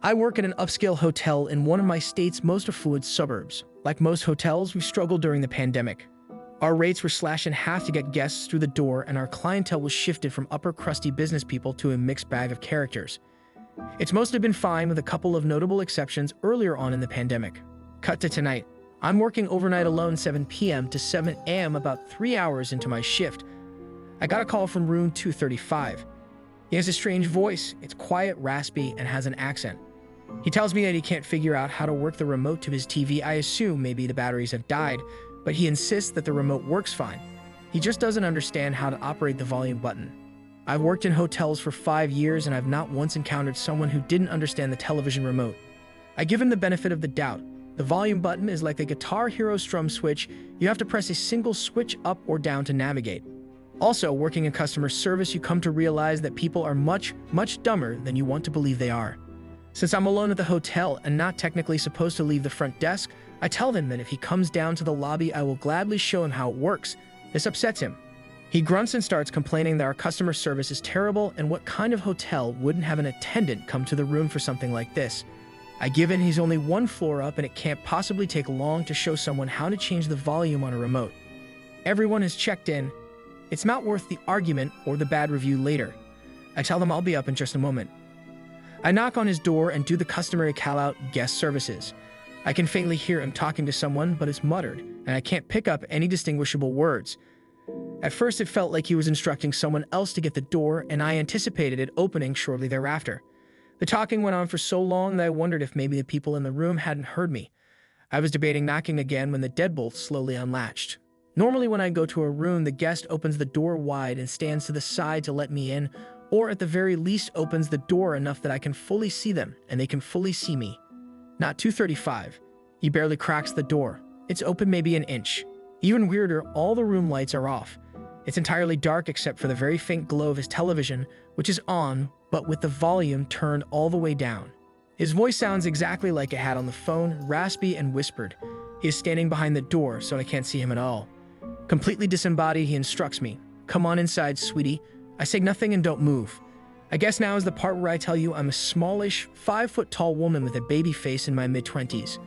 I work at an upscale hotel in one of my state's most affluent suburbs. Like most hotels, we struggled during the pandemic. Our rates were slashed in half to get guests through the door, and our clientele was shifted from upper crusty business people to a mixed bag of characters. It's mostly been fine, with a couple of notable exceptions earlier on in the pandemic. Cut to tonight. I'm working overnight alone, 7 p.m. to 7 a.m., about 3 hours into my shift. I got a call from room 235. He has a strange voice. It's quiet, raspy, and has an accent. He tells me that he can't figure out how to work the remote to his TV. I assume maybe the batteries have died, but he insists that the remote works fine. He just doesn't understand how to operate the volume button. I've worked in hotels for 5 years, and I've not once encountered someone who didn't understand the television remote. I give him the benefit of the doubt. The volume button is like the Guitar Hero strum switch. You have to press a single switch up or down to navigate. Also, working in customer service, you come to realize that people are much, much dumber than you want to believe they are. Since I'm alone at the hotel and not technically supposed to leave the front desk, I tell him that if he comes down to the lobby, I will gladly show him how it works. This upsets him. He grunts and starts complaining that our customer service is terrible, and what kind of hotel wouldn't have an attendant come to the room for something like this. I give in he's only 1 floor up, and it can't possibly take long to show someone how to change the volume on a remote. Everyone has checked in. It's not worth the argument or the bad review later. I tell them I'll be up in just a moment. I knock on his door and do the customary call-out guest services. I can faintly hear him talking to someone, but it's muttered, and I can't pick up any distinguishable words. At first, it felt like he was instructing someone else to get the door, and I anticipated it opening shortly thereafter. The talking went on for so long that I wondered if maybe the people in the room hadn't heard me. I was debating knocking again when the deadbolt slowly unlatched. Normally, when I go to a room, the guest opens the door wide and stands to the side to let me in, or at the very least opens the door enough that I can fully see them and they can fully see me. Not 235. He barely cracks the door. It's open maybe an inch. Even weirder, all the room lights are off. It's entirely dark except for the very faint glow of his television, which is on, but with the volume turned all the way down. His voice sounds exactly like it had on the phone, raspy and whispered. He is standing behind the door, so I can't see him at all. Completely disembodied, he instructs me. "Come on inside, sweetie." I say nothing and don't move. I guess now is the part where I tell you I'm a smallish, 5-foot-tall woman with a baby face in my mid-20s.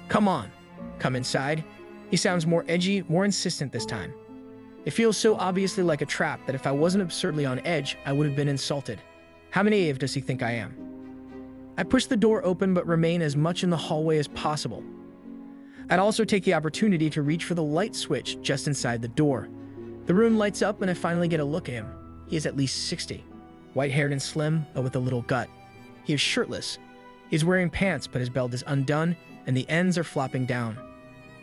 "Come on. Come inside." He sounds more edgy, more insistent this time. It feels so obviously like a trap that if I wasn't absurdly on edge, I would have been insulted. How naive does he think I am? I push the door open but remain as much in the hallway as possible. I'd also take the opportunity to reach for the light switch just inside the door. The room lights up and I finally get a look at him. He is at least 60. White-haired and slim, but with a little gut. He is shirtless. He's wearing pants, but his belt is undone and the ends are flopping down.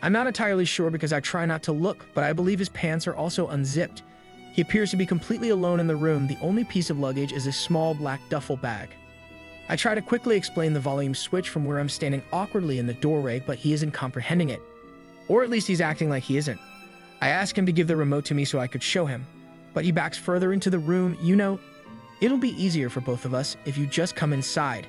I'm not entirely sure because I try not to look, but I believe his pants are also unzipped. He appears to be completely alone in the room. The only piece of luggage is a small black duffel bag. I try to quickly explain the volume switch from where I'm standing awkwardly in the doorway, but he isn't comprehending it. Or at least he's acting like he isn't. I ask him to give the remote to me so I could show him, but he backs further into the room. "You know, it'll be easier for both of us if you just come inside,"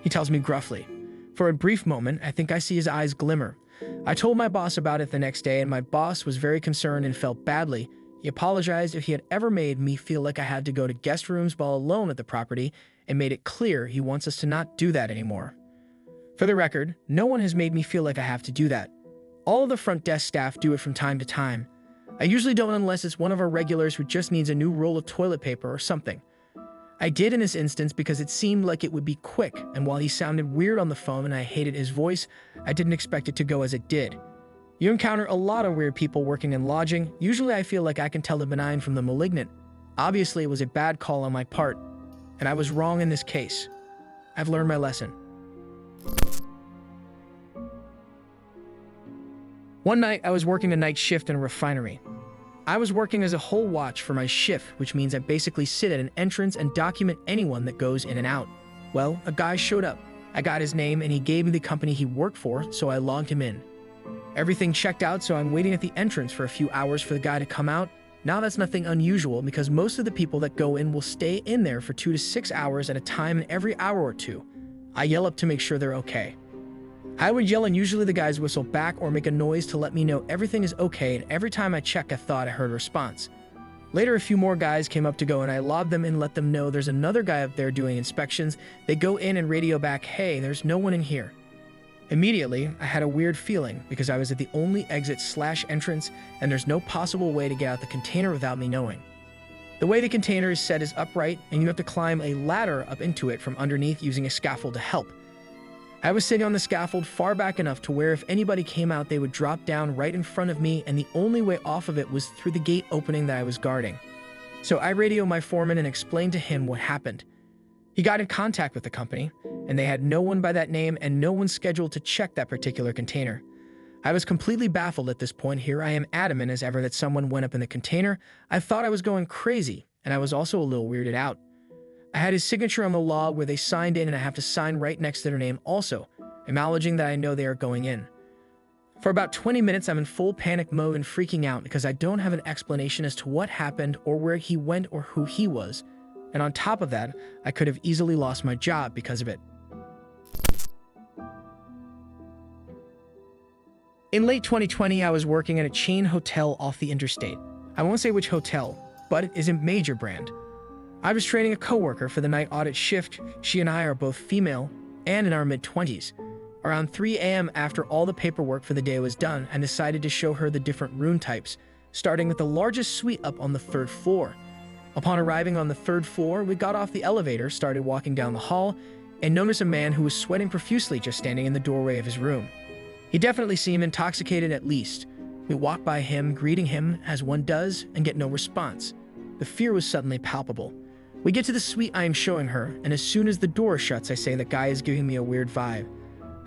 he tells me gruffly. For a brief moment, I think I see his eyes glimmer. I told my boss about it the next day, and my boss was very concerned and felt badly. He apologized if he had ever made me feel like I had to go to guest rooms while alone at the property, and made it clear he wants us to not do that anymore. For the record, no one has made me feel like I have to do that. All of the front desk staff do it from time to time. I usually don't unless it's one of our regulars who just needs a new roll of toilet paper or something. I did in this instance because it seemed like it would be quick, and while he sounded weird on the phone and I hated his voice, I didn't expect it to go as it did. You encounter a lot of weird people working in lodging. Usually I feel like I can tell the benign from the malignant. Obviously, it was a bad call on my part, and I was wrong in this case. I've learned my lesson. One night, I was working a night shift in a refinery. I was working as a whole watch for my shift, which means I basically sit at an entrance and document anyone that goes in and out. Well, a guy showed up. I got his name and he gave me the company he worked for, so I logged him in. Everything checked out, so I'm waiting at the entrance for a few hours for the guy to come out. Now that's nothing unusual because most of the people that go in will stay in there for 2 to 6 hours at a time, and every hour or two, I yell up to make sure they're okay. I would yell and usually the guys whistle back or make a noise to let me know everything is okay, and every time I check I thought I heard a response. Later, a few more guys came up to go and I lobbed them and let them know there's another guy up there doing inspections. They go in and radio back, "Hey, there's no one in here." Immediately, I had a weird feeling because I was at the only exit/entrance and there's no possible way to get out the container without me knowing. The way the container is set is upright and you have to climb a ladder up into it from underneath using a scaffold to help. I was sitting on the scaffold far back enough to where if anybody came out, they would drop down right in front of me, and the only way off of it was through the gate opening that I was guarding. So I radioed my foreman and explained to him what happened. He got in contact with the company, and they had no one by that name and no one scheduled to check that particular container. I was completely baffled at this point. Here I am adamant as ever that someone went up in the container. I thought I was going crazy, and I was also a little weirded out. I had his signature on the log where they signed in, and I have to sign right next to their name also, acknowledging that I know they are going in. For about 20 minutes, I'm in full panic mode and freaking out because I don't have an explanation as to what happened or where he went or who he was. And on top of that, I could have easily lost my job because of it. In late 2020, I was working at a chain hotel off the interstate. I won't say which hotel, but it is a major brand. I was training a coworker for the night audit shift. She and I are both female and in our mid-20s. Around 3 a.m. after all the paperwork for the day was done, I decided to show her the different room types, starting with the largest suite up on the 3rd floor. Upon arriving on the 3rd floor, we got off the elevator, started walking down the hall, and noticed a man who was sweating profusely just standing in the doorway of his room. He definitely seemed intoxicated at least. We walked by him, greeting him as one does, and get no response. The fear was suddenly palpable. We get to the suite I am showing her, and as soon as the door shuts, I say that guy is giving me a weird vibe.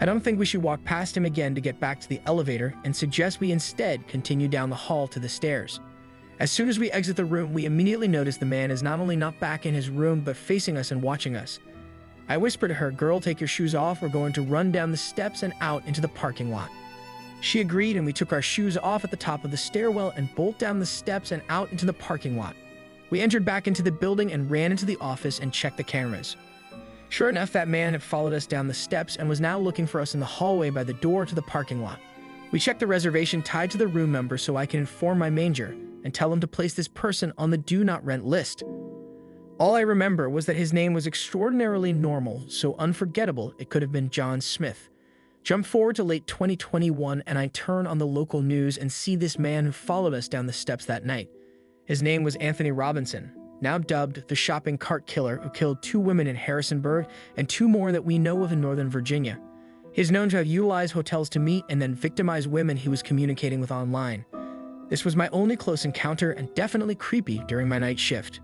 I don't think we should walk past him again to get back to the elevator and suggest we instead continue down the hall to the stairs. As soon as we exit the room, we immediately notice the man is not only not back in his room, but facing us and watching us. I whisper to her, "Girl, take your shoes off. We're going to run down the steps and out into the parking lot." She agreed, and we took our shoes off at the top of the stairwell and bolt down the steps and out into the parking lot. We entered back into the building and ran into the office and checked the cameras. Sure enough, that man had followed us down the steps and was now looking for us in the hallway by the door to the parking lot. We checked the reservation tied to the room number so I can inform my manager and tell him to place this person on the do not rent list. All I remember was that his name was extraordinarily normal, so unforgettable it could have been John Smith. Jump forward to late 2021 and I turn on the local news and see this man who followed us down the steps that night. His name was Anthony Robinson, now dubbed the shopping cart killer who killed 2 women in Harrisonburg and 2 more that we know of in Northern Virginia. He is known to have utilized hotels to meet and then victimize women he was communicating with online. This was my only close encounter and definitely creepy during my night shift.